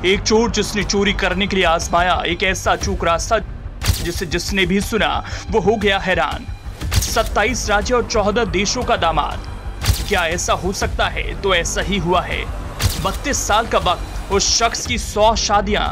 एक चोर जिसने चोरी करने के लिए आजमाया एक ऐसा अचूक रास्ता जिसने भी सुना वो हो गया हैरान। 27 राज्य और 14 देशों का दामाद, क्या ऐसा हो सकता है? तो ऐसा ही हुआ है। 32 साल का वक्त, उस शख्स की 100 शादियां,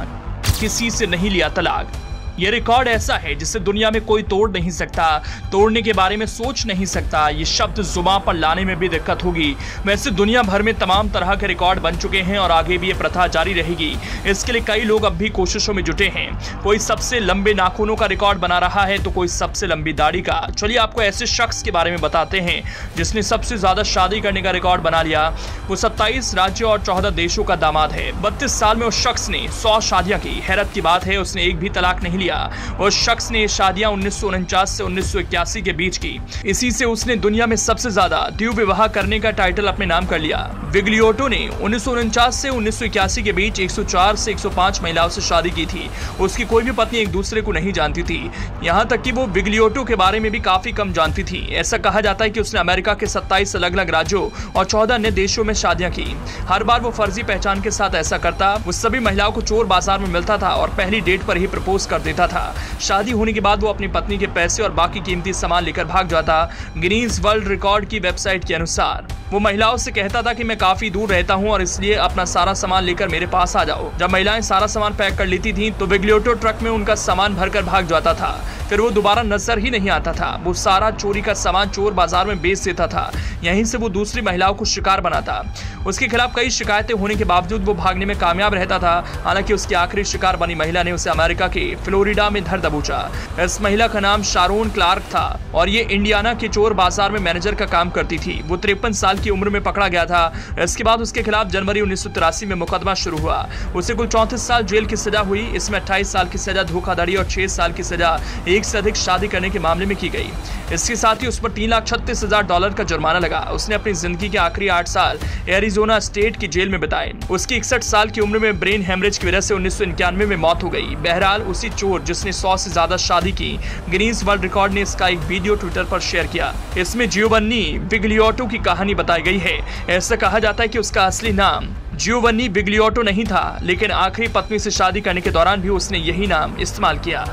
किसी से नहीं लिया तलाक। ये रिकॉर्ड ऐसा है जिसे दुनिया में कोई तोड़ नहीं सकता, तोड़ने के बारे में सोच नहीं सकता। ये शब्द जुबान पर लाने में भी दिक्कत होगी। वैसे दुनिया भर में तमाम तरह के रिकॉर्ड बन चुके हैं और आगे भी ये प्रथा जारी रहेगी। इसके लिए कई लोग अब भी कोशिशों में जुटे हैं। कोई सबसे लंबे नाखूनों का रिकॉर्ड बना रहा है तो कोई सबसे लंबी दाढ़ी का। चलिए आपको ऐसे शख्स के बारे में बताते हैं जिसने सबसे ज्यादा शादी करने का रिकॉर्ड बना लिया। वो 27 राज्यों और 14 देशों का दामाद है। 32 साल में उस शख्स ने 100 शादियां की। हैरत की बात है उसने एक भी तलाक नहीं। उस शख्स ने शादियां 1949 से 1981 के बीच की। इसी से उसने दुनिया में सबसे ज्यादा द्वितीय विवाह करने का टाइटल अपने नाम कर लिया। विग्लियोटो ने 1949 से 1981 के बीच 104 से 105 महिलाओं से शादी की थी। उसकी कोई भी पत्नी एक दूसरे को नहीं जानती थी। यहां तक कि वो विग्लियोटो के बारे में भी काफी कम जानती थी। ऐसा कहा जाता है कि उसने अमेरिका के 27 अलग अलग राज्यों और 14 अन्य देशों में शादियां की। हर बार वो फर्जी पहचान के साथ ऐसा करता। वो सभी महिलाओं को चोर बाजार में मिलता था और पहली डेट पर ही प्रपोज कर देता था। शादी होने के बाद वो अपनी पत्नी के पैसे और बाकी कीमती सामान लेकर भाग जाता। गिनीज वर्ल्ड रिकॉर्ड की वेबसाइट के अनुसार वो महिलाओं से कहता था कि मैं काफी दूर रहता हूं और इसलिए अपना सारा सामान लेकर मेरे पास आ जाओ। जब महिलाएं सारा सामान पैक कर लेती थीं तो विग्लियोटो ट्रक में उनका सामान भरकर भाग जाता था। फिर वो दोबारा नजर ही नहीं आता था। वो सारा चोरी का सामान चोर बाजार में बेच देता था। यहीं से वो दूसरी महिलाओं को शिकार बनाता। उसके खिलाफ कई शिकायतें होने के बावजूद वो भागने में कामयाब रहता था। हालांकि उसकी आखिरी शिकार बनी महिला ने उसे अमेरिका के फ्लोरिडा में धर दबोचा। इस महिला का नाम शारोन क्लार्क था और ये इंडियाना के चोर बाजार में मैनेजर का काम करती थी। वो 53 साल की उम्र में पकड़ा गया था। इसके बाद उसके खिलाफ जनवरी 1983 में मुकदमा शुरू हुआ। उसे कुल 34 साल जेल की सजा हुई। इसमें 28 साल की सजा धोखाधड़ी और 6 साल की सजा एक से अधिक शादी करने के मामले में की गई। इसके साथ ही उस पर $3,36,000 का जुर्माना लगा। उसने अपनी जिंदगी के आखिरी 8 साल एरिजोना स्टेट की जेल में बिताए। उसकी 61 साल की उम्र में ब्रेन हेमरेज की वजह से 1991 में मौत हो गई। बहरहाल उसी चोर जिसने 100 से ज्यादा शादी की, गिनीज वर्ल्ड रिकॉर्ड ने इसका एक वीडियो ट्विटर पर शेयर किया। इसमें जियोवन्नी विग्लियोटो की कहानी बताई गई है। ऐसा कहा जाता है कि उसका असली नाम जियोवन्नी विग्लियोटो नहीं था, लेकिन आखिरी पत्नी से शादी करने के दौरान भी उसने यही नाम इस्तेमाल किया।